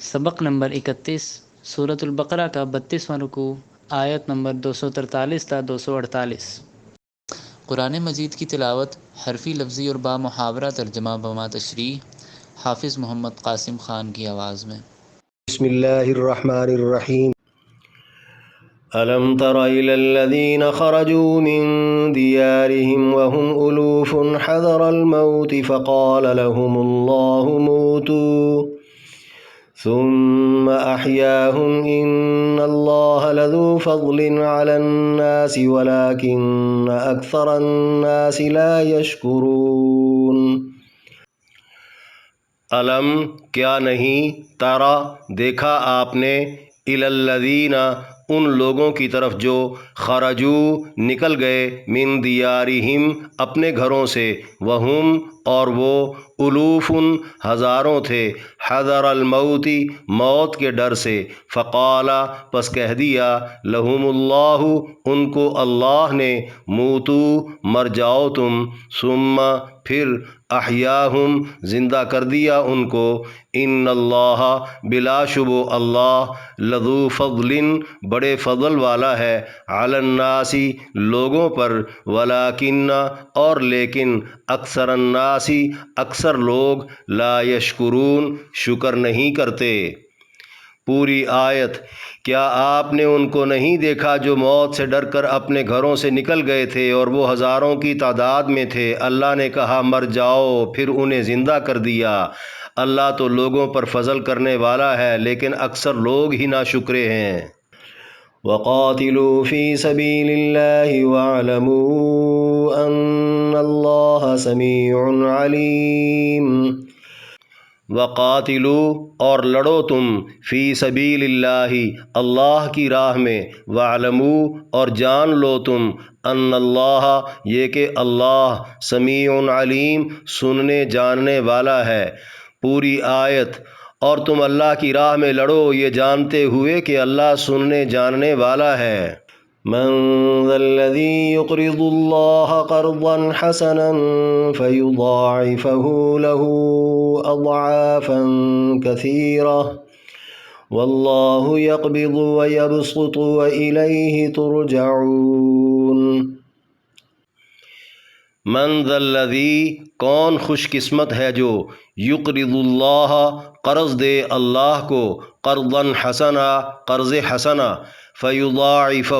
سبق نمبر 31 سورۃ البقرہ کا 32واں رکوع آیت نمبر 243 تا 248۔ قرآن مجید کی تلاوت حرفی لفظی اور با محاورہ ترجمہ بما تشریح حافظ محمد قاسم خان کی آواز میں۔ بسم اللہ الرحمن الرحیم۔ ألم تر إلى الذين خرجوا من ديارهم وهم ألوف حذر الموت فقال لهم الله موتوا ثم أحياهم إن الله لذو فضل على الناس ولكن أكثر الناس لا يشكرون۔ علم کیا نہیں، ترا دیکھا آپ نے، الی الذین ان لوگوں کی طرف جو خرجو نکل گئے، من دیارہم اپنے گھروں سے، وہم اور وہ، الوف ہزاروں تھے، حذر الموت موت کے ڈر سے، فقال پس کہہ دیا، لہم اللہ ان کو اللہ نے، موتو مر جاؤ تم، ثم پھر، احیاہم زندہ کر دیا ان کو، ان اللہ بلا شبہ اللہ، لذو فضل بڑے فضل والا ہے، علی الناس لوگوں پر، ولیکن اور لیکن، اکثر الناس اکثر لوگ، لا یشکرون شکر نہیں کرتے۔ پوری آیت۔ کیا آپ نے ان کو نہیں دیکھا جو موت سے ڈر کر اپنے گھروں سے نکل گئے تھے اور وہ ہزاروں کی تعداد میں تھے؟ اللہ نے کہا مر جاؤ، پھر انہیں زندہ کر دیا۔ اللہ تو لوگوں پر فضل کرنے والا ہے، لیکن اکثر لوگ ہی ناشکرے ہیں۔ وَقَاتِلُوا فِي سَبِيلِ اللَّهِ وَاعْلَمُوا أَنَّ اللَّهَ سَمِيعٌ عَلِيمٌ۔ وقاتلو اور لڑو تم، فی سبیل اللہ اللہ کی راہ میں، وعلمو اور جان لو تم، ان اللہ یہ کہ اللہ، سمیع علیم سننے جاننے والا ہے۔ پوری آیت۔ اور تم اللہ کی راہ میں لڑو یہ جانتے ہوئے کہ اللہ سننے جاننے والا ہے۔ من ذا الذي يقرض الله قرضا حسنا فيضاعفه له أضعافا كثيرة والله يقبض ويبسط وإليه ترجعون۔ من ذا الذی کون خوش قسمت ہے جو، یقرض اللہ قرض دے اللہ کو، قرضا حسنا قرض حسنا، فیضاعفہ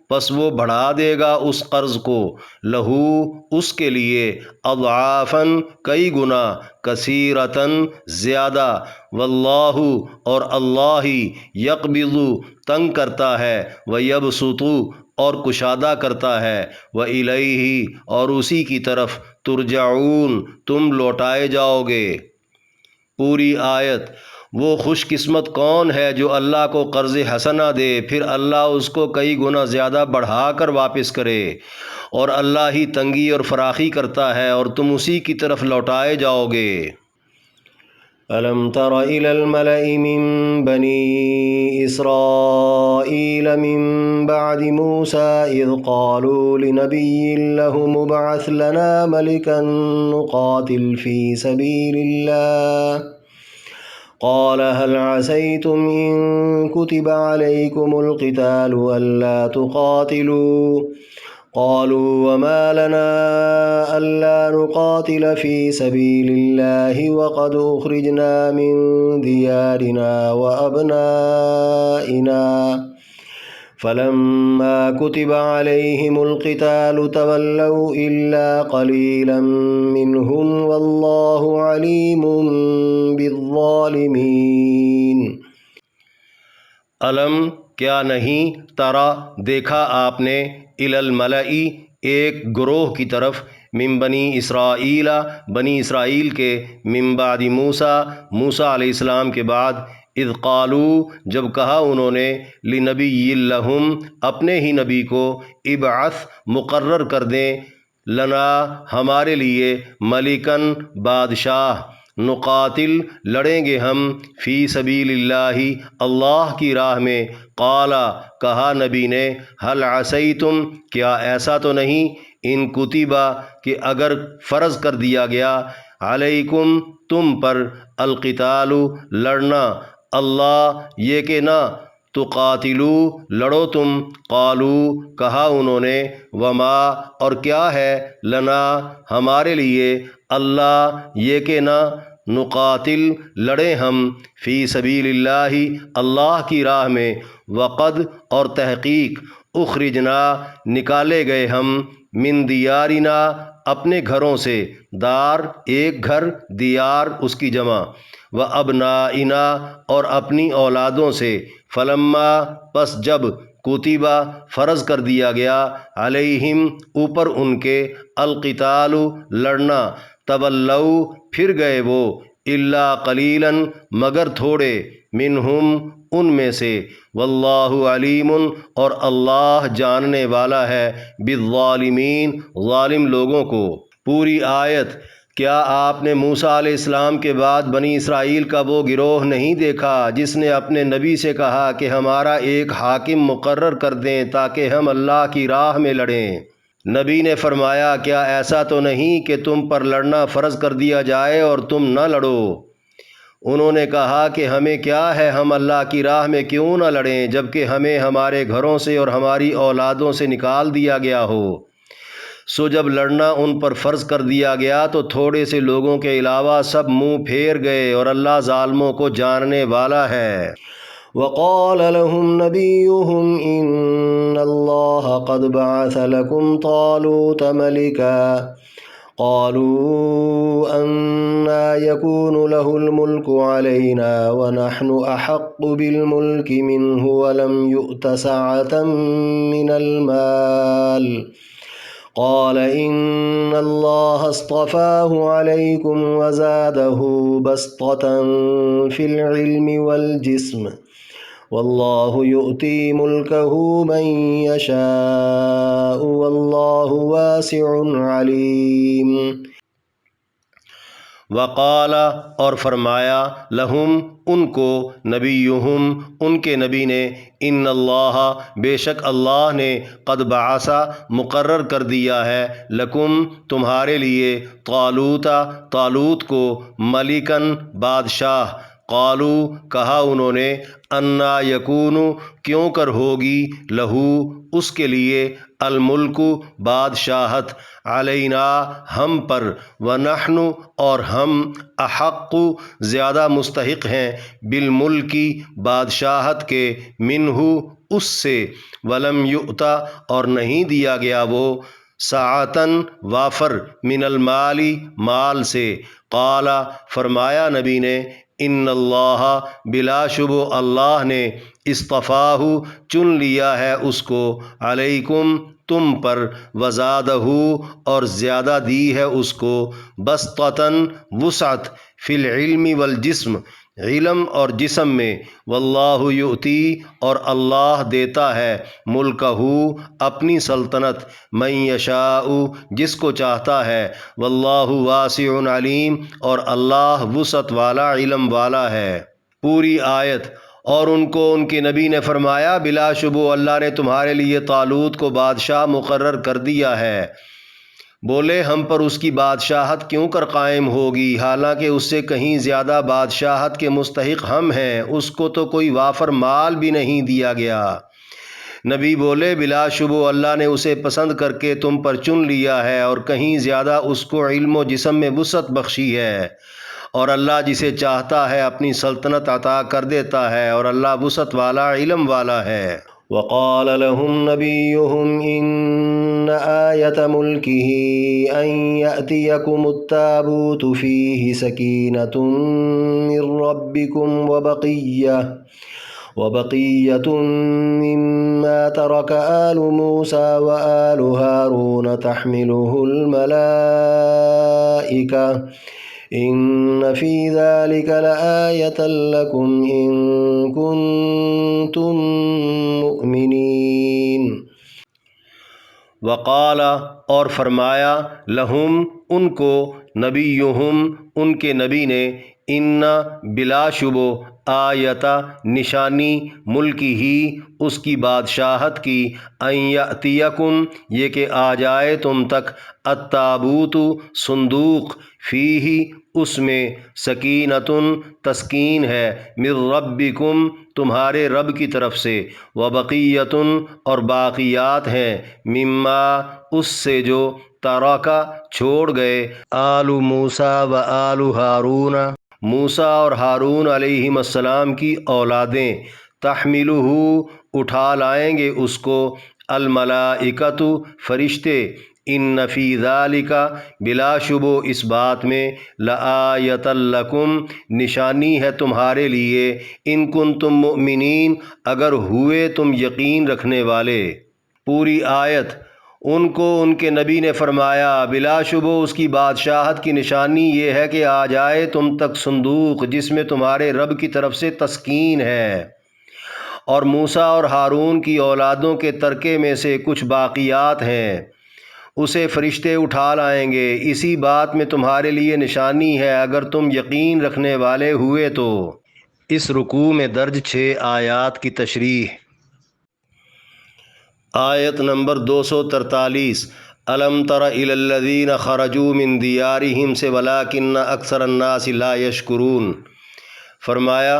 پس وہ بڑھا دے گا اس قرض کو، لہو اس کے لیے، اضعافاً کئی گنا، کثیرتاً زیادہ، واللہ اور اللہ ہی، یقبض تنگ کرتا ہے، ویبسط اور کشادہ کرتا ہے، وَإِلَيْهِ اور اسی کی طرف، ترجعون تم لوٹائے جاؤ گے۔ پوری آیت۔ وہ خوش قسمت کون ہے جو اللہ کو قرض حسنہ دے، پھر اللہ اس کو کئی گنا زیادہ بڑھا کر واپس کرے، اور اللہ ہی تنگی اور فراخی کرتا ہے اور تم اسی کی طرف لوٹائے جاؤ گے۔ أَلَمْ تَرَ إِلَى الْمَلَإِ مِنْ بَنِي إِسْرَائِيلَ مِنْ بَعْدِ مُوسَى إِذْ قَالُوا لِنَبِيٍّ لَهُمُ ابْعَثْ لَنَا مَلِكًا نُقَاتِلْ فِي سَبِيلِ اللَّهِ قال هل عسيتم إن كتب عليكم القتال ألا تقاتلوا قالوا وما لنا ألا نقاتل في سبيل الله وقد أخرجنا من ديارنا وأبنائنا فلما كتب عليهم القتال تولوا إلا قليلا منهم والله عليم بالظالمين۔ علم کیا نہیں، ترا دیکھا آپ نے، الی الملئی ایک گروہ کی طرف، من بنی اسرائیل بنی اسرائیل کے، من بعد موسیٰ موسیٰ علیہ السلام کے بعد، اذ قالوا جب کہا انہوں نے، لنبی لہم اپنے ہی نبی کو، ابعث مقرر کر دیں، لنا ہمارے لیے، ملکن بادشاہ، نقاتل لڑیں گے ہم، فی سبیل اللہ اللہ کی راہ میں، قالا کہا نبی نے، هل عسیتم کیا ایسا تو نہیں، ان کتبہ کہ اگر فرض کر دیا گیا، علیکم تم پر، القتال لڑنا، اللہ یہ کہ نہ تقاتلو لڑو تم، قالو کہا انہوں نے، وما اور کیا ہے، لنا ہمارے لیے، اللہ یہ کہ نہ نقاتل لڑیں ہم، فی سبیل اللہ اللہ کی راہ میں، وقد اور تحقیق اخرجنا نکالے گئے ہم، من دیارنا اپنے گھروں سے، دار ایک گھر، دیار اس کی جمع، و ابنائنا اور اپنی اولادوں سے، فلما پس جب کتبہ فرض کر دیا گیا، علیہم اوپر ان کے، القتال لڑنا، تولوا پھر گئے وہ، الا قلیلا مگر تھوڑے، منہم ان میں سے، واللہ علیم اور اللہ جاننے والا ہے، بالظالمین ظالم لوگوں کو۔ پوری آیت۔ کیا آپ نے موسیٰ علیہ السلام کے بعد بنی اسرائیل کا وہ گروہ نہیں دیکھا جس نے اپنے نبی سے کہا کہ ہمارا ایک حاکم مقرر کر دیں تاکہ ہم اللہ کی راہ میں لڑیں؟ نبی نے فرمایا، کیا ایسا تو نہیں کہ تم پر لڑنا فرض کر دیا جائے اور تم نہ لڑو؟ انہوں نے کہا کہ ہمیں کیا ہے، ہم اللہ کی راہ میں کیوں نہ لڑیں جبکہ ہمیں ہمارے گھروں سے اور ہماری اولادوں سے نکال دیا گیا ہو۔ سو جب لڑنا ان پر فرض کر دیا گیا تو تھوڑے سے لوگوں کے علاوہ سب منہ پھیر گئے، اور اللہ ظالموں کو جاننے والا ہے۔ وقال لهم نبيهم إن الله قد بعث لكم طالوت ملكا قالوا أنا يكون له الملك علينا ونحن أحق بالملك منه ولم يؤت سعة من المال قال إن الله اصطفاه عليكم وزاده بسطة في العلم والجسم والله يؤتي ملكه من يشاء والله واسع عليم۔ وقال اور فرمایا، لہم ان کو، نبیہم ان کے نبی نے، ان اللہ بے شک اللہ نے، قد بعث مقرر کر دیا ہے، لکم تمہارے لیے، طالوت کو، ملکن بادشاہ، قالو کہا انہوں نے، انا یکون کیوں کر ہوگی، لہو اس کے لیے، الملک بادشاہت، علینا ہم پر، ونحن اور ہم، احق زیادہ مستحق ہیں، بالملکی بادشاہت کے، منہ اس سے، ولم یؤتا اور نہیں دیا گیا وہ، ساعتن وافر، من المالی مال سے، قال فرمایا نبی نے، ان اللہ بلا شبہ اللہ نے، اصطفاہ چن لیا ہے اس کو، علیکم تم پر، وزادہ اور زیادہ دی ہے اس کو، بسطتاً وسعت، فی العلم والجسم علم اور جسم میں، واللہ یؤتی اور اللہ دیتا ہے، ملکہ اپنی سلطنت، من یشاء جس کو چاہتا ہے، واللہ واسع علیم اور اللہ وسعت والا علم والا ہے۔ پوری آیت۔ اور ان کو ان کے نبی نے فرمایا، بلا شبہ اللہ نے تمہارے لیے طالوت کو بادشاہ مقرر کر دیا ہے۔ بولے، ہم پر اس کی بادشاہت کیوں کر قائم ہوگی، حالانکہ اس سے کہیں زیادہ بادشاہت کے مستحق ہم ہیں، اس کو تو کوئی وافر مال بھی نہیں دیا گیا۔ نبی بولے، بلا شبہ اللہ نے اسے پسند کر کے تم پر چن لیا ہے، اور کہیں زیادہ اس کو علم و جسم میں وسعت بخشی ہے، اور اللہ جسے چاہتا ہے اپنی سلطنت عطا کر دیتا ہے، اور اللہ وسعت والا علم والا ہے۔ وقال لهم نبيهم إن آية ملكه أن يأتيكم التابوت فيه سكينة من ربكم وبقية مما ترك آل موسى وآل هارون تحمله الملائكة إن في ذلك لآية لكم إن كنتم مؤمنين۔ وقال اور فرمایا، لہم ان کو، نبیہم ان کے نبی نے، ان بلا شبو آیتا نشانی ملکی ہی اس کی بادشاہت کی، ان یأتیکم یہ کہ آ جائے تم تک، التابوت صندوق، فیہ اس میں، سکینتن تسکین ہے، من ربکم تمہارے رب کی طرف سے، وبقیتن اور باقیات ہیں، مما اس سے جو ترکا چھوڑ گئے، آل موسیٰ و آل ہارون موسیٰ اور ہارون علیہم السلام کی اولادیں، تحملہ اٹھا لائیں گے اس کو، الملائکۃ فرشتے، ان فی ذالک بلا شبو اس بات میں، لآیۃ لکم نشانی ہے تمہارے لیے، ان کنتم مؤمنین اگر ہوئے تم یقین رکھنے والے۔ پوری آیت ان کو ان کے نبی نے فرمایا بلا شبہ اس کی بادشاہت کی نشانی یہ ہے کہ آ جائے تم تک صندوق جس میں تمہارے رب کی طرف سے تسکین ہے، اور موسیٰ اور ہارون کی اولادوں کے ترکے میں سے کچھ باقیات ہیں، اسے فرشتے اٹھا لائیں گے، اسی بات میں تمہارے لیے نشانی ہے اگر تم یقین رکھنے والے ہوئے تو۔ اس رکوع میں درج 6 آیات کی تشریح۔ آیت نمبر 243، الم تر الی الذین خرجوا من دیارہم سے ولکن اکثر الناس لا یشکرون۔ فرمایا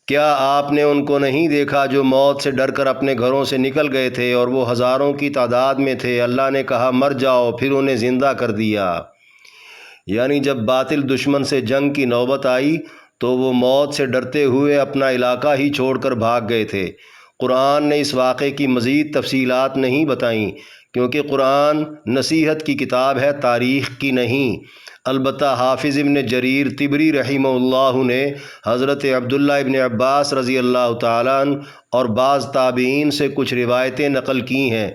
کیا آپ نے ان کو نہیں دیکھا جو موت سے ڈر کر اپنے گھروں سے نکل گئے تھے اور وہ ہزاروں کی تعداد میں تھے، اللہ نے کہا مر جاؤ، پھر انہیں زندہ کر دیا۔ یعنی جب باطل دشمن سے جنگ کی نوبت آئی تو وہ موت سے ڈرتے ہوئے اپنا علاقہ ہی چھوڑ کر بھاگ گئے تھے۔ قرآن نے اس واقعے کی مزید تفصیلات نہیں بتائیں کیونکہ قرآن نصیحت کی کتاب ہے، تاریخ کی نہیں۔ البتہ حافظ ابن جریر طبری رحمہ اللہ نے حضرت عبداللہ ابن عباس رضی اللہ تعالیٰ عنہ اور بعض تابعین سے کچھ روایتیں نقل کی ہیں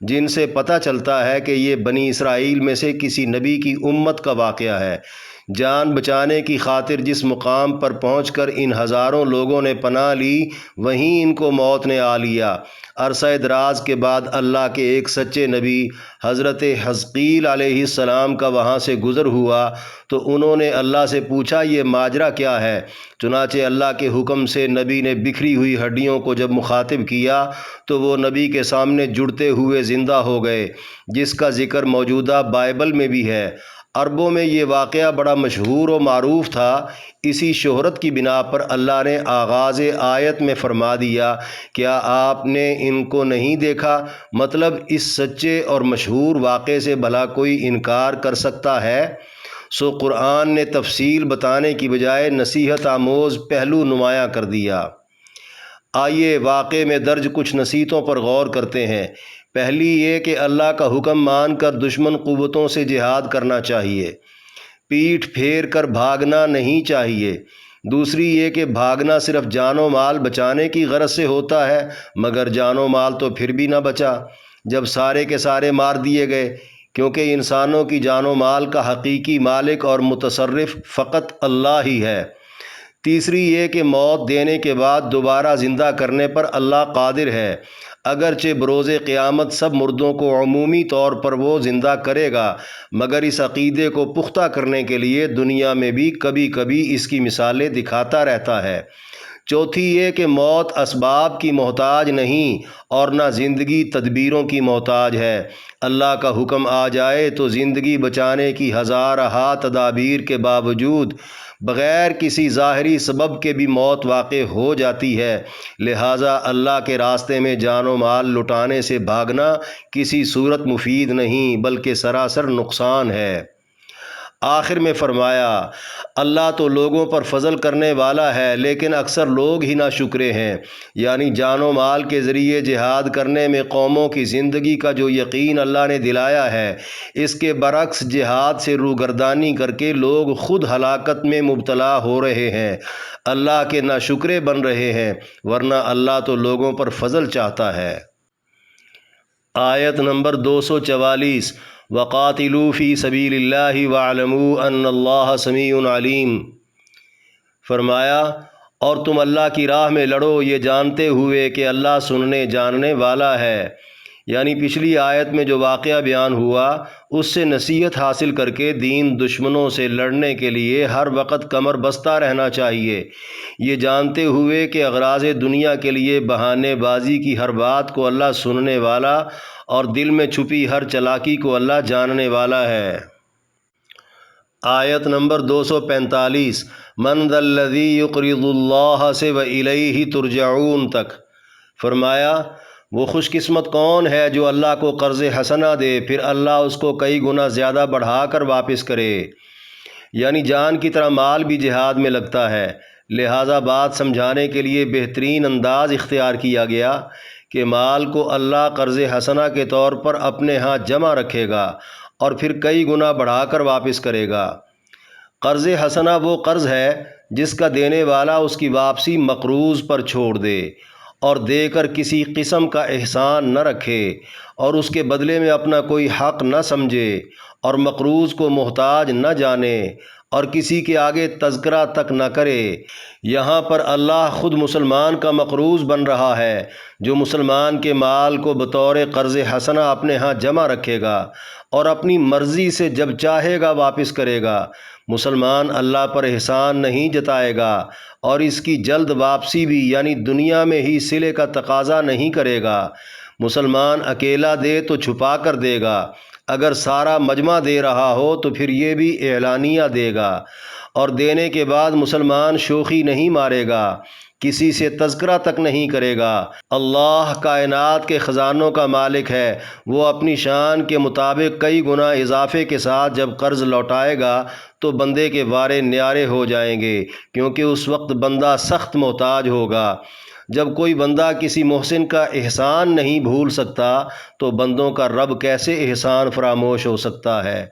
جن سے پتہ چلتا ہے کہ یہ بنی اسرائیل میں سے کسی نبی کی امت کا واقعہ ہے۔ جان بچانے کی خاطر جس مقام پر پہنچ کر ان ہزاروں لوگوں نے پناہ لی وہیں ان کو موت نے آ لیا۔ عرصہ دراز کے بعد اللہ کے ایک سچے نبی حضرت حزقیل علیہ السلام کا وہاں سے گزر ہوا تو انہوں نے اللہ سے پوچھا یہ ماجرا کیا ہے؟ چنانچہ اللہ کے حکم سے نبی نے بکھری ہوئی ہڈیوں کو جب مخاطب کیا تو وہ نبی کے سامنے جڑتے ہوئے زندہ ہو گئے، جس کا ذکر موجودہ بائبل میں بھی ہے۔ عربوں میں یہ واقعہ بڑا مشہور و معروف تھا، اسی شہرت کی بنا پر اللہ نے آغاز آیت میں فرما دیا کیا آپ نے ان کو نہیں دیکھا؟ مطلب اس سچے اور مشہور واقعے سے بھلا کوئی انکار کر سکتا ہے؟ سو قرآن نے تفصیل بتانے کی بجائے نصیحت آموز پہلو نمایاں کر دیا۔ آئیے واقعے میں درج کچھ نصیحتوں پر غور کرتے ہیں۔ پہلی یہ کہ اللہ کا حکم مان کر دشمن قوتوں سے جہاد کرنا چاہیے، پیٹھ پھیر کر بھاگنا نہیں چاہیے۔ دوسری یہ کہ بھاگنا صرف جان و مال بچانے کی غرض سے ہوتا ہے، مگر جان و مال تو پھر بھی نہ بچا جب سارے کے سارے مار دیے گئے، کیونکہ انسانوں کی جان و مال کا حقیقی مالک اور متصرف فقط اللہ ہی ہے۔ تیسری یہ کہ موت دینے کے بعد دوبارہ زندہ کرنے پر اللہ قادر ہے، اگرچہ بروز قیامت سب مردوں کو عمومی طور پر وہ زندہ کرے گا، مگر اس عقیدے کو پختہ کرنے کے لیے دنیا میں بھی کبھی کبھی اس کی مثالیں دکھاتا رہتا ہے۔ چوتھی یہ کہ موت اسباب کی محتاج نہیں اور نہ زندگی تدبیروں کی محتاج ہے۔ اللہ کا حکم آ جائے تو زندگی بچانے کی ہزارہا تدابیر کے باوجود بغیر کسی ظاہری سبب کے بھی موت واقع ہو جاتی ہے، لہٰذا اللہ کے راستے میں جان و مال لٹانے سے بھاگنا کسی صورت مفید نہیں بلکہ سراسر نقصان ہے۔ آخر میں فرمایا اللہ تو لوگوں پر فضل کرنے والا ہے لیکن اکثر لوگ ہی ناشکرے ہیں، یعنی جان و مال کے ذریعے جہاد کرنے میں قوموں کی زندگی کا جو یقین اللہ نے دلایا ہے، اس کے برعکس جہاد سے روگردانی کر کے لوگ خود ہلاکت میں مبتلا ہو رہے ہیں، اللہ کے ناشکرے بن رہے ہیں، ورنہ اللہ تو لوگوں پر فضل چاہتا ہے۔ آیت نمبر 244، وَقَاتِلُوا فِي سَبِيلِ اللَّهِ وَاعْلَمُوا أَنَّ اللَّهَ سَمِيعٌ عَلِيمٌ۔ فرمایا اور تم اللہ کی راہ میں لڑو یہ جانتے ہوئے کہ اللہ سننے جاننے والا ہے۔ یعنی پچھلی آیت میں جو واقعہ بیان ہوا اس سے نصیحت حاصل کر کے دین دشمنوں سے لڑنے کے لیے ہر وقت کمر بستہ رہنا چاہیے، یہ جانتے ہوئے کہ اغراض دنیا کے لیے بہانے بازی کی ہر بات کو اللہ سننے والا اور دل میں چھپی ہر چالاکی کو اللہ جاننے والا ہے۔ آیت نمبر 245 من ذا الذی یقرض اللہ سے وإلیہ ترجعون تک فرمایا وہ خوش قسمت کون ہے جو اللہ کو قرض حسنہ دے پھر اللہ اس کو کئی گنا زیادہ بڑھا کر واپس کرے، یعنی جان کی طرح مال بھی جہاد میں لگتا ہے، لہٰذا بات سمجھانے کے لیے بہترین انداز اختیار کیا گیا کہ مال کو اللہ قرض حسنہ کے طور پر اپنے ہاں جمع رکھے گا اور پھر کئی گنا بڑھا کر واپس کرے گا۔ قرض حسنہ وہ قرض ہے جس کا دینے والا اس کی واپسی مقروض پر چھوڑ دے اور دے کر کسی قسم کا احسان نہ رکھے اور اس کے بدلے میں اپنا کوئی حق نہ سمجھے اور مقروض کو محتاج نہ جانے اور کسی کے آگے تذکرہ تک نہ کرے۔ یہاں پر اللہ خود مسلمان کا مقروض بن رہا ہے جو مسلمان کے مال کو بطور قرض حسنہ اپنے ہاں جمع رکھے گا اور اپنی مرضی سے جب چاہے گا واپس کرے گا۔ مسلمان اللہ پر احسان نہیں جتائے گا اور اس کی جلد واپسی بھی یعنی دنیا میں ہی صلے کا تقاضا نہیں کرے گا۔ مسلمان اکیلا دے تو چھپا کر دے گا، اگر سارا مجمع دے رہا ہو تو پھر یہ بھی اعلانیہ دے گا، اور دینے کے بعد مسلمان شوخی نہیں مارے گا، کسی سے تذکرہ تک نہیں کرے گا۔ اللہ کائنات کے خزانوں کا مالک ہے، وہ اپنی شان کے مطابق کئی گنا اضافے کے ساتھ جب قرض لوٹائے گا تو بندے کے وارے نیارے ہو جائیں گے، کیونکہ اس وقت بندہ سخت محتاج ہوگا۔ جب کوئی بندہ کسی محسن کا احسان نہیں بھول سکتا تو بندوں کا رب کیسے احسان فراموش ہو سکتا ہے۔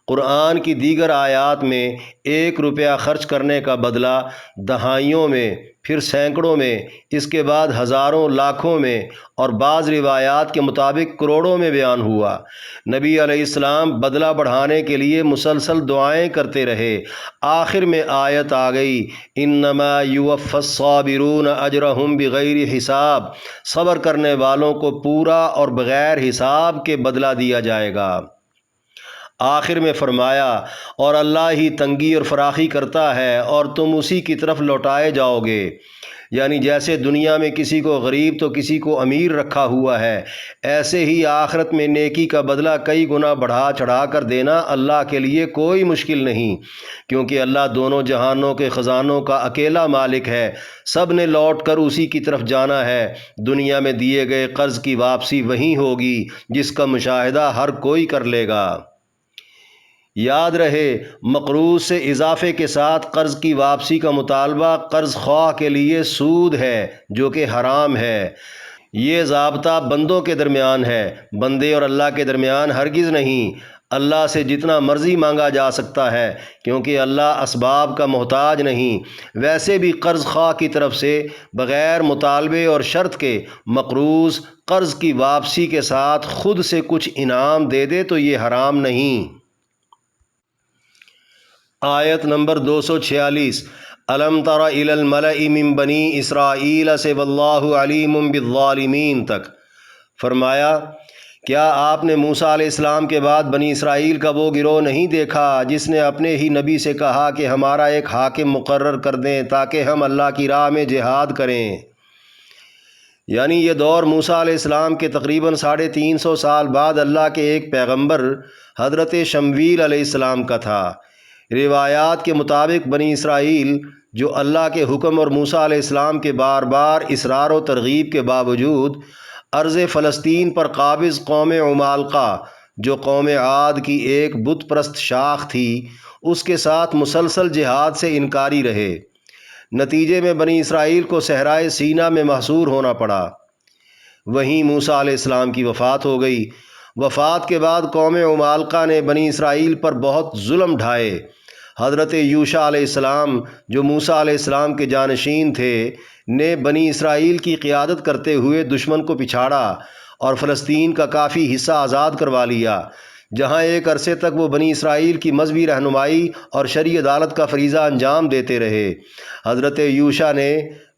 قرآن کی دیگر آیات میں 1 روپیہ خرچ کرنے کا بدلہ دہائیوں میں، پھر سینکڑوں میں، اس کے بعد ہزاروں لاکھوں میں اور بعض روایات کے مطابق کروڑوں میں بیان ہوا۔ نبی علیہ السلام بدلہ بڑھانے کے لیے مسلسل دعائیں کرتے رہے، آخر میں آیت آ گئی انما یوفی الصابرون اجرہم بغیر حساب، صبر کرنے والوں کو پورا اور بغیر حساب کے بدلہ دیا جائے گا۔ آخر میں فرمایا اور اللہ ہی تنگی اور فراخی کرتا ہے اور تم اسی کی طرف لوٹائے جاؤ گے، یعنی جیسے دنیا میں کسی کو غریب تو کسی کو امیر رکھا ہوا ہے، ایسے ہی آخرت میں نیکی کا بدلہ کئی گنا بڑھا چڑھا کر دینا اللہ کے لیے کوئی مشکل نہیں، کیونکہ اللہ دونوں جہانوں کے خزانوں کا اکیلا مالک ہے، سب نے لوٹ کر اسی کی طرف جانا ہے۔ دنیا میں دیے گئے قرض کی واپسی وہی ہوگی جس کا مشاہدہ ہر کوئی کر لے گا۔ یاد رہے مقروض سے اضافے کے ساتھ قرض کی واپسی کا مطالبہ قرض خواہ کے لیے سود ہے جو کہ حرام ہے۔ یہ ضابطہ بندوں کے درمیان ہے، بندے اور اللہ کے درمیان ہرگز نہیں۔ اللہ سے جتنا مرضی مانگا جا سکتا ہے کیونکہ اللہ اسباب کا محتاج نہیں۔ ویسے بھی قرض خواہ کی طرف سے بغیر مطالبے اور شرط کے مقروض قرض کی واپسی کے ساتھ خود سے کچھ انعام دے دے تو یہ حرام نہیں۔ آیت نمبر 246 الم تر الی الملأ من بنی اسرائیل سے واللہ علیم بالظالمین تک فرمایا کیا آپ نے موسیٰ علیہ السلام کے بعد بنی اسرائیل کا وہ گروہ نہیں دیکھا جس نے اپنے ہی نبی سے کہا کہ ہمارا ایک حاکم مقرر کر دیں تاکہ ہم اللہ کی راہ میں جہاد کریں؟ یعنی یہ دور موسیٰ علیہ السلام کے تقریباً 350 سال بعد اللہ کے ایک پیغمبر حضرت شمویل علیہ السلام کا تھا۔ روایات کے مطابق بنی اسرائیل جو اللہ کے حکم اور موسیٰ علیہ السلام کے بار بار اصرار و ترغیب کے باوجود ارض فلسطین پر قابض قوم عمالقہ جو قوم عاد کی ایک بت پرست شاخ تھی اس کے ساتھ مسلسل جہاد سے انکاری رہے، نتیجے میں بنی اسرائیل کو صحرائے سینا میں محصور ہونا پڑا۔ وہیں موسیٰ علیہ السلام کی وفات ہو گئی۔ وفات کے بعد قوم عمالقہ نے بنی اسرائیل پر بہت ظلم ڈھائے۔ حضرت یوشع علیہ السلام جو موسیٰ علیہ السلام کے جانشین تھے نے بنی اسرائیل کی قیادت کرتے ہوئے دشمن کو پچھاڑا اور فلسطین کا کافی حصہ آزاد کروا لیا۔ جہاں ایک عرصے تک وہ بنی اسرائیل کی مذہبی رہنمائی اور شرعی عدالت کا فریضہ انجام دیتے رہے۔ حضرت یوشع نے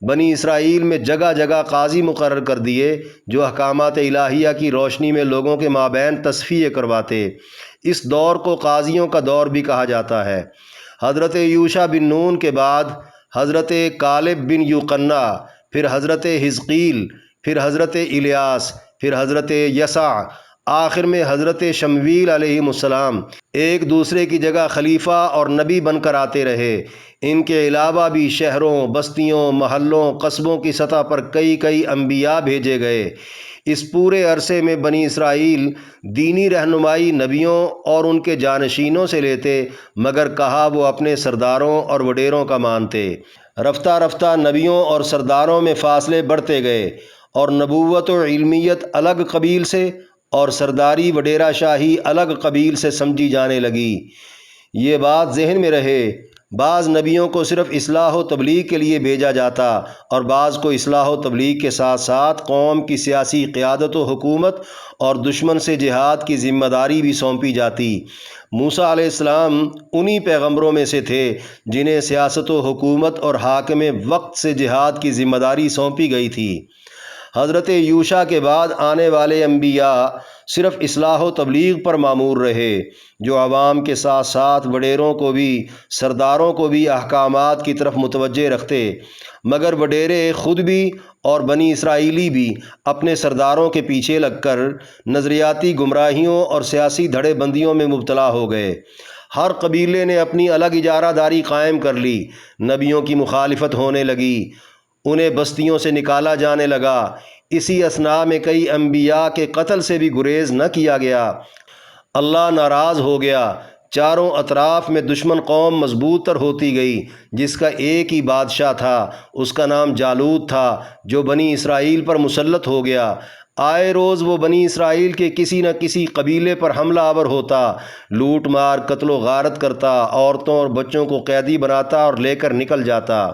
بنی اسرائیل میں جگہ جگہ قاضی مقرر کر دیے جو احکامات الہیہ کی روشنی میں لوگوں کے مابین تصفیہ کرواتے۔ اس دور کو قاضیوں کا دور بھی کہا جاتا ہے۔ حضرت یوشع بن نون کے بعد حضرت کالب بن یوقنا، پھر حضرت حزقیل، پھر حضرت الیاس، پھر حضرت یسع، آخر میں حضرت شمویل علیہ السلام ایک دوسرے کی جگہ خلیفہ اور نبی بن کر آتے رہے۔ ان کے علاوہ بھی شہروں، بستیوں، محلوں، قصبوں کی سطح پر کئی انبیاء بھیجے گئے۔ اس پورے عرصے میں بنی اسرائیل دینی رہنمائی نبیوں اور ان کے جانشینوں سے لیتے، مگر کہا وہ اپنے سرداروں اور وڈیروں کا مانتے۔ رفتہ رفتہ نبیوں اور سرداروں میں فاصلے بڑھتے گئے اور نبوت و علمیت الگ قبیل سے اور سرداری وڈیرہ شاہی الگ قبیل سے سمجھی جانے لگی۔ یہ بات ذہن میں رہے، بعض نبیوں کو صرف اصلاح و تبلیغ کے لیے بھیجا جاتا اور بعض کو اصلاح و تبلیغ کے ساتھ ساتھ قوم کی سیاسی قیادت و حکومت اور دشمن سے جہاد کی ذمہ داری بھی سونپی جاتی۔ موسیٰ علیہ السلام انہی پیغمبروں میں سے تھے جنہیں سیاست و حکومت اور حاکم وقت سے جہاد کی ذمہ داری سونپی گئی تھی۔ حضرت یوشع کے بعد آنے والے انبیاء صرف اصلاح و تبلیغ پر مامور رہے، جو عوام کے ساتھ ساتھ وڈیروں کو بھی، سرداروں کو بھی احکامات کی طرف متوجہ رکھتے، مگر وڈیرے خود بھی اور بنی اسرائیلی بھی اپنے سرداروں کے پیچھے لگ کر نظریاتی گمراہیوں اور سیاسی دھڑے بندیوں میں مبتلا ہو گئے۔ ہر قبیلے نے اپنی الگ اجارہ داری قائم کر لی، نبیوں کی مخالفت ہونے لگی، انہیں بستیوں سے نکالا جانے لگا۔ اسی اثناء میں کئی انبیاء کے قتل سے بھی گریز نہ کیا گیا۔ اللہ ناراض ہو گیا، چاروں اطراف میں دشمن قوم مضبوط تر ہوتی گئی، جس کا ایک ہی بادشاہ تھا، اس کا نام جالوت تھا، جو بنی اسرائیل پر مسلط ہو گیا۔ آئے روز وہ بنی اسرائیل کے کسی نہ کسی قبیلے پر حملہ آور ہوتا، لوٹ مار، قتل و غارت کرتا، عورتوں اور بچوں کو قیدی بناتا اور لے کر نکل جاتا۔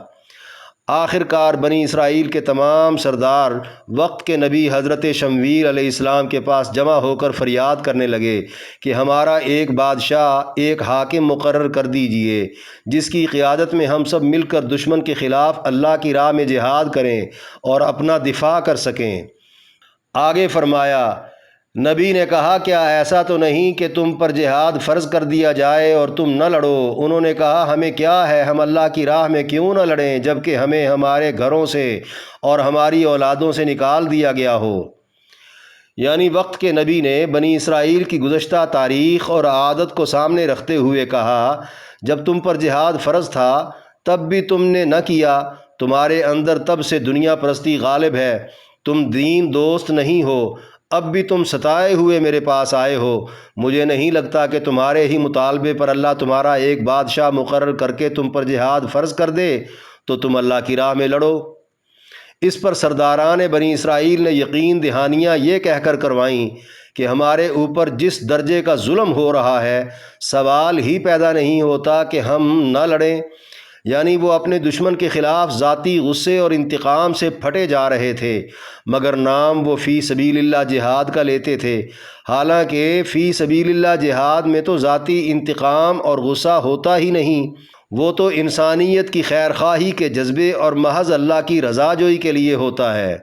آخر کار بنی اسرائیل کے تمام سردار وقت کے نبی حضرت شمویل علیہ السلام کے پاس جمع ہو کر فریاد کرنے لگے کہ ہمارا ایک بادشاہ، ایک حاکم مقرر کر دیجئے، جس کی قیادت میں ہم سب مل کر دشمن کے خلاف اللہ کی راہ میں جہاد کریں اور اپنا دفاع کر سکیں۔ آگے فرمایا، نبی نے کہا کیا ایسا تو نہیں کہ تم پر جہاد فرض کر دیا جائے اور تم نہ لڑو؟ انہوں نے کہا ہمیں کیا ہے، ہم اللہ کی راہ میں کیوں نہ لڑیں جبکہ ہمیں ہمارے گھروں سے اور ہماری اولادوں سے نکال دیا گیا ہو۔ یعنی وقت کے نبی نے بنی اسرائیل کی گزشتہ تاریخ اور عادت کو سامنے رکھتے ہوئے کہا، جب تم پر جہاد فرض تھا تب بھی تم نے نہ کیا، تمہارے اندر تب سے دنیا پرستی غالب ہے، تم دین دوست نہیں ہو، اب بھی تم ستائے ہوئے میرے پاس آئے ہو۔ مجھے نہیں لگتا کہ تمہارے ہی مطالبے پر اللہ تمہارا ایک بادشاہ مقرر کر کے تم پر جہاد فرض کر دے تو تم اللہ کی راہ میں لڑو۔ اس پر سرداران بنی اسرائیل نے یقین دہانیاں یہ کہہ کر کروائیں کہ ہمارے اوپر جس درجے کا ظلم ہو رہا ہے، سوال ہی پیدا نہیں ہوتا کہ ہم نہ لڑیں۔ یعنی وہ اپنے دشمن کے خلاف ذاتی غصے اور انتقام سے پھٹے جا رہے تھے، مگر نام وہ فی سبیل اللہ جہاد کا لیتے تھے، حالانکہ فی سبیل اللہ جہاد میں تو ذاتی انتقام اور غصہ ہوتا ہی نہیں، وہ تو انسانیت کی خیرخواہی کے جذبے اور محض اللہ کی رضا جوئی کے لیے ہوتا ہے۔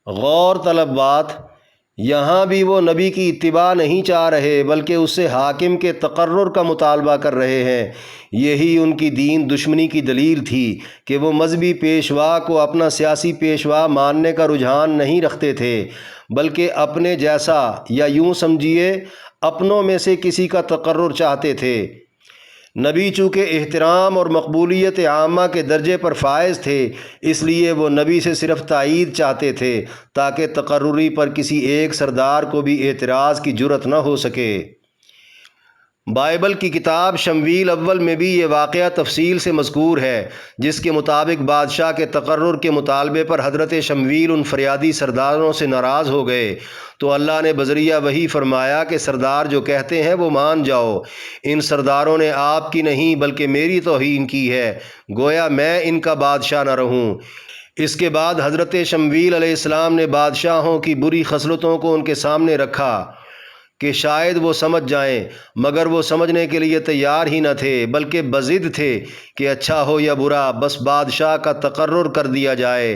غور طلب بات، یہاں بھی وہ نبی کی اتباع نہیں چاہ رہے بلکہ اس سے حاکم کے تقرر کا مطالبہ کر رہے ہیں۔ یہی ان کی دین دشمنی کی دلیل تھی کہ وہ مذہبی پیشوا کو اپنا سیاسی پیشوا ماننے کا رجحان نہیں رکھتے تھے، بلکہ اپنے جیسا یا یوں سمجھیے اپنوں میں سے کسی کا تقرر چاہتے تھے۔ نبی چونکہ احترام اور مقبولیت عامہ کے درجے پر فائز تھے، اس لیے وہ نبی سے صرف تائید چاہتے تھے تاکہ تقرری پر کسی ایک سردار کو بھی اعتراض کی جرأت نہ ہو سکے۔ بائبل کی کتاب شمویل اول میں بھی یہ واقعہ تفصیل سے مذکور ہے، جس کے مطابق بادشاہ کے تقرر کے مطالبے پر حضرت شمویل ان فریادی سرداروں سے ناراض ہو گئے تو اللہ نے بذریعہ وحی فرمایا کہ سردار جو کہتے ہیں وہ مان جاؤ۔ ان سرداروں نے آپ کی نہیں بلکہ میری توہین کی ہے، گویا میں ان کا بادشاہ نہ رہوں۔ اس کے بعد حضرت شمویل علیہ السلام نے بادشاہوں کی بری خصلتوں کو ان کے سامنے رکھا کہ شاید وہ سمجھ جائیں، مگر وہ سمجھنے کے لیے تیار ہی نہ تھے، بلکہ بضد تھے کہ اچھا ہو یا برا بس بادشاہ کا تقرر کر دیا جائے۔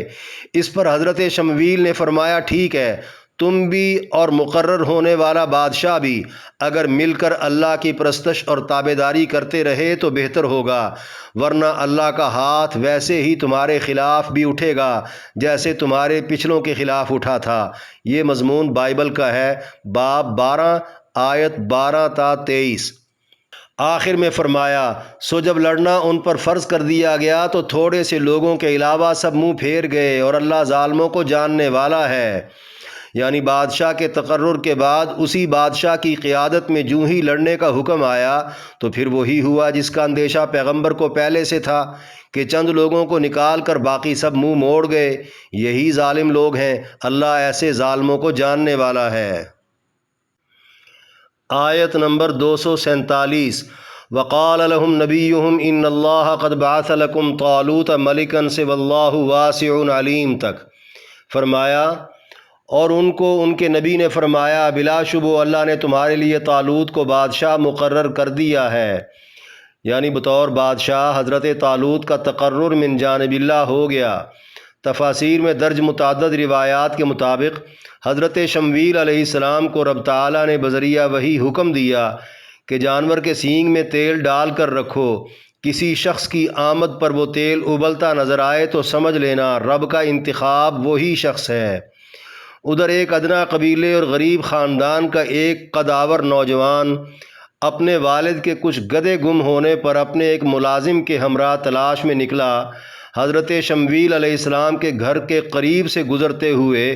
اس پر حضرت شمویل نے فرمایا ٹھیک ہے، تم بھی اور مقرر ہونے والا بادشاہ بھی اگر مل کر اللہ کی پرستش اور تابعداری کرتے رہے تو بہتر ہوگا، ورنہ اللہ کا ہاتھ ویسے ہی تمہارے خلاف بھی اٹھے گا جیسے تمہارے پچھلوں کے خلاف اٹھا تھا۔ یہ مضمون بائبل کا ہے، باب 12 آیت 12 تا 23۔ آخر میں فرمایا سو جب لڑنا ان پر فرض کر دیا گیا تو تھوڑے سے لوگوں کے علاوہ سب منہ پھیر گئے، اور اللہ ظالموں کو جاننے والا ہے۔ یعنی بادشاہ کے تقرر کے بعد اسی بادشاہ کی قیادت میں جوں ہی لڑنے کا حکم آیا تو پھر وہی ہوا جس کا اندیشہ پیغمبر کو پہلے سے تھا کہ چند لوگوں کو نکال کر باقی سب منہ موڑ گئے۔ یہی ظالم لوگ ہیں، اللہ ایسے ظالموں کو جاننے والا ہے۔ آیت نمبر 247 وقال لهم نبیہم ان اللہ قد بعث لکم طالوت ملکا واللہ واسع علیم تک فرمایا، اور ان کو ان کے نبی نے فرمایا بلا شبہ اللہ نے تمہارے لیے طالوت کو بادشاہ مقرر کر دیا ہے، یعنی بطور بادشاہ حضرت طالوت کا تقرر من جانب اللہ ہو گیا۔ تفاسیر میں درج متعدد روایات کے مطابق حضرت شمویل علیہ السلام کو رب تعالیٰ نے بذریعہ وحی حکم دیا کہ جانور کے سینگ میں تیل ڈال کر رکھو، کسی شخص کی آمد پر وہ تیل ابلتا نظر آئے تو سمجھ لینا رب کا انتخاب وہی شخص ہے۔ ادھر ایک ادنا قبیلے اور غریب خاندان کا ایک قداور نوجوان اپنے والد کے کچھ گدھے گم ہونے پر اپنے ایک ملازم کے ہمراہ تلاش میں نکلا۔ حضرت شمویل علیہ السلام کے گھر کے قریب سے گزرتے ہوئے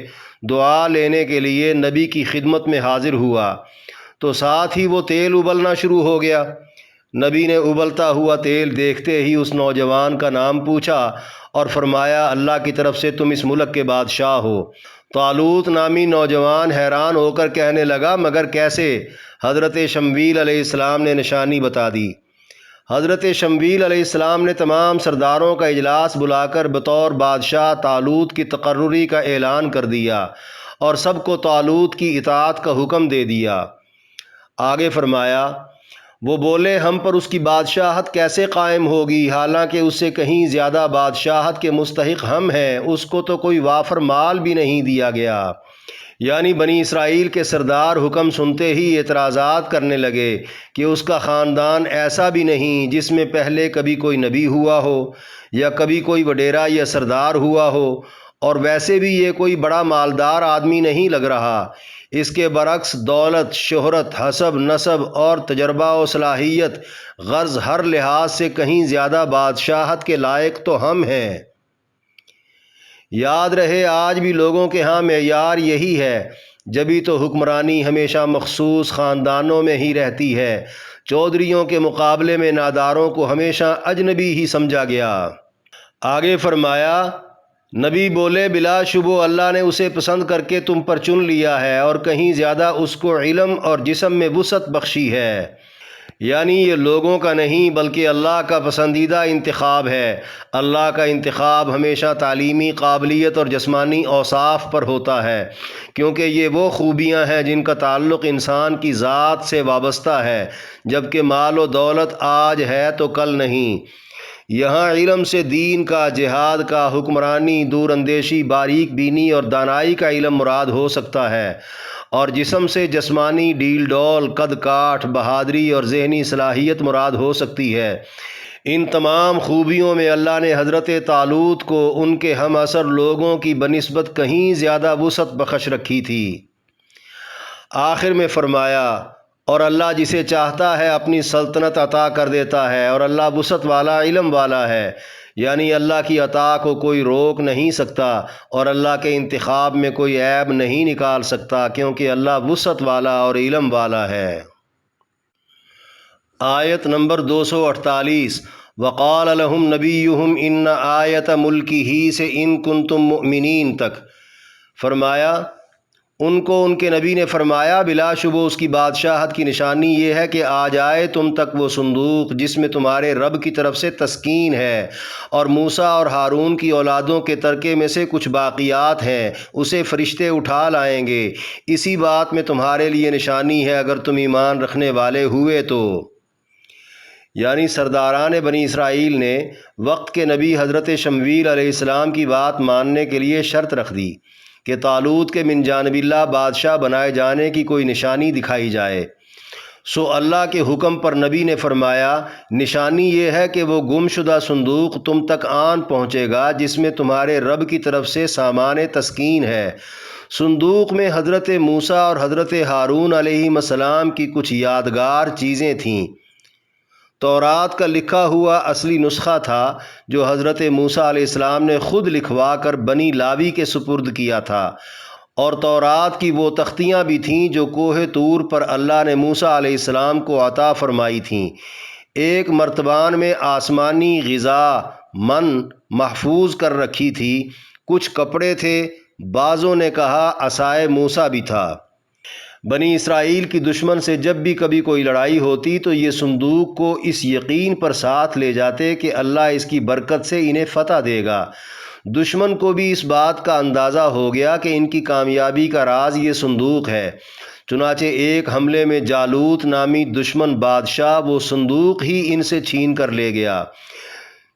دعا لینے کے لیے نبی کی خدمت میں حاضر ہوا تو ساتھ ہی وہ تیل ابلنا شروع ہو گیا۔ نبی نے ابلتا ہوا تیل دیکھتے ہی اس نوجوان کا نام پوچھا اور فرمایا اللہ کی طرف سے تم اس ملک کے بادشاہ ہو۔ طالوت نامی نوجوان حیران ہو کر کہنے لگا مگر کیسے؟ حضرت شمویل علیہ السلام نے نشانی بتا دی۔ حضرت شمویل علیہ السلام نے تمام سرداروں کا اجلاس بلا کر بطور بادشاہ طالوت کی تقرری کا اعلان کر دیا اور سب کو طالوت کی اطاعت کا حکم دے دیا۔ آگے فرمایا وہ بولے ہم پر اس کی بادشاہت کیسے قائم ہوگی حالانکہ اس سے کہیں زیادہ بادشاہت کے مستحق ہم ہیں، اس کو تو کوئی وافر مال بھی نہیں دیا گیا۔ یعنی بنی اسرائیل کے سردار حکم سنتے ہی اعتراضات کرنے لگے کہ اس کا خاندان ایسا بھی نہیں جس میں پہلے کبھی کوئی نبی ہوا ہو یا کبھی کوئی وڈیرا یا سردار ہوا ہو، اور ویسے بھی یہ کوئی بڑا مالدار آدمی نہیں لگ رہا۔ اس کے برعکس دولت، شہرت، حسب، نسب اور تجربہ و صلاحیت غرض ہر لحاظ سے کہیں زیادہ بادشاہت کے لائق تو ہم ہیں۔ یاد رہے آج بھی لوگوں کے ہاں معیار یہی ہے، جبھی تو حکمرانی ہمیشہ مخصوص خاندانوں میں ہی رہتی ہے۔ چودھریوں کے مقابلے میں ناداروں کو ہمیشہ اجنبی ہی سمجھا گیا۔ آگے فرمایا نبی بولے بلا شبہ اللہ نے اسے پسند کر کے تم پر چن لیا ہے اور کہیں زیادہ اس کو علم اور جسم میں وسعت بخشی ہے، یعنی یہ لوگوں کا نہیں بلکہ اللہ کا پسندیدہ انتخاب ہے۔ اللہ کا انتخاب ہمیشہ تعلیمی قابلیت اور جسمانی اوصاف پر ہوتا ہے، کیونکہ یہ وہ خوبیاں ہیں جن کا تعلق انسان کی ذات سے وابستہ ہے، جبکہ مال و دولت آج ہے تو کل نہیں۔ یہاں علم سے دین کا، جہاد کا، حکمرانی، دور اندیشی، باریک بینی اور دانائی کا علم مراد ہو سکتا ہے، اور جسم سے جسمانی ڈیل ڈول، قد کاٹھ، بہادری اور ذہنی صلاحیت مراد ہو سکتی ہے۔ ان تمام خوبیوں میں اللہ نے حضرت طالوت کو ان کے ہم عصر لوگوں کی بنسبت کہیں زیادہ وسعت بخش رکھی تھی۔ آخر میں فرمایا اور اللہ جسے چاہتا ہے اپنی سلطنت عطا کر دیتا ہے، اور اللہ وسعت والا علم والا ہے، یعنی اللہ کی عطا کو کوئی روک نہیں سکتا اور اللہ کے انتخاب میں کوئی عیب نہیں نکال سکتا، کیونکہ اللہ وسعت والا اور علم والا ہے۔ آیت نمبر 248 وقال لهم نبیہم ان آیت ملکہ سے ان کنتم مؤمنین تک فرمایا ان کو ان کے نبی نے فرمایا بلا شبہ اس کی بادشاہت کی نشانی یہ ہے کہ آ جائے تم تک وہ صندوق جس میں تمہارے رب کی طرف سے تسکین ہے، اور موسیٰ اور ہارون کی اولادوں کے ترکے میں سے کچھ باقیات ہیں، اسے فرشتے اٹھا لائیں گے۔ اسی بات میں تمہارے لیے نشانی ہے اگر تم ایمان رکھنے والے ہوئے تو۔ یعنی سرداران بنی اسرائیل نے وقت کے نبی حضرت شمویل علیہ السلام کی بات ماننے کے لیے شرط رکھ دی کہ طالوت کے من جانب اللہ بادشاہ بنائے جانے کی کوئی نشانی دکھائی جائے۔ سو اللہ کے حکم پر نبی نے فرمایا نشانی یہ ہے کہ وہ گم شدہ صندوق تم تک آن پہنچے گا جس میں تمہارے رب کی طرف سے سامان تسکین ہے۔ صندوق میں حضرت موسیٰ اور حضرت ہارون علیہ السلام کی کچھ یادگار چیزیں تھیں۔ تورات کا لکھا ہوا اصلی نسخہ تھا جو حضرت موسیٰ علیہ السلام نے خود لکھوا کر بنی لاوی کے سپرد کیا تھا، اور تورات کی وہ تختیاں بھی تھیں جو کوہ طور پر اللہ نے موسیٰ علیہ السلام کو عطا فرمائی تھیں۔ ایک مرتبان میں آسمانی غذا من محفوظ کر رکھی تھی، کچھ کپڑے تھے، بعضوں نے کہا عصائے موسیٰ بھی تھا۔ بنی اسرائیل کی دشمن سے جب بھی کبھی کوئی لڑائی ہوتی تو یہ صندوق کو اس یقین پر ساتھ لے جاتے کہ اللہ اس کی برکت سے انہیں فتح دے گا۔ دشمن کو بھی اس بات کا اندازہ ہو گیا کہ ان کی کامیابی کا راز یہ صندوق ہے، چنانچہ ایک حملے میں جالوت نامی دشمن بادشاہ وہ صندوق ہی ان سے چھین کر لے گیا،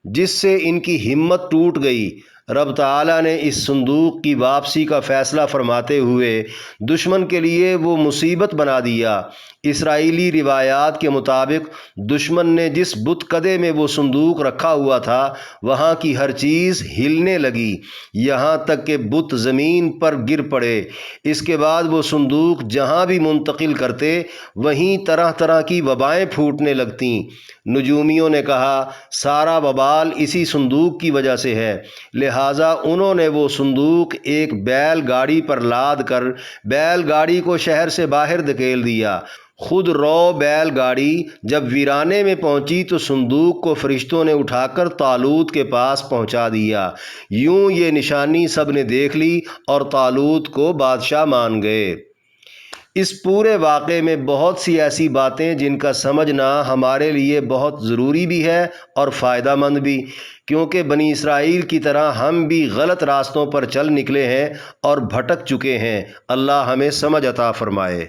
جس سے ان کی ہمت ٹوٹ گئی۔ رب تعالیٰ نے اس صندوق کی واپسی کا فیصلہ فرماتے ہوئے دشمن کے لیے وہ مصیبت بنا دیا۔ اسرائیلی روایات کے مطابق دشمن نے جس بت کدے میں وہ صندوق رکھا ہوا تھا وہاں کی ہر چیز ہلنے لگی، یہاں تک کہ بت زمین پر گر پڑے۔ اس کے بعد وہ صندوق جہاں بھی منتقل کرتے وہیں طرح طرح کی وبائیں پھوٹنے لگتیں۔ نجومیوں نے کہا سارا وبال اسی صندوق کی وجہ سے ہے، لہٰذا انہوں نے وہ صندوق ایک بیل گاڑی پر لاد کر بیل گاڑی کو شہر سے باہر دھکیل دیا۔ خود رو بیل گاڑی جب ویرانے میں پہنچی تو صندوق کو فرشتوں نے اٹھا کر طالوت کے پاس پہنچا دیا۔ یوں یہ نشانی سب نے دیکھ لی اور طالوت کو بادشاہ مان گئے۔ اس پورے واقعے میں بہت سی ایسی باتیں جن کا سمجھنا ہمارے لیے بہت ضروری بھی ہے اور فائدہ مند بھی، کیونکہ بنی اسرائیل کی طرح ہم بھی غلط راستوں پر چل نکلے ہیں اور بھٹک چکے ہیں۔ اللہ ہمیں سمجھ عطا فرمائے۔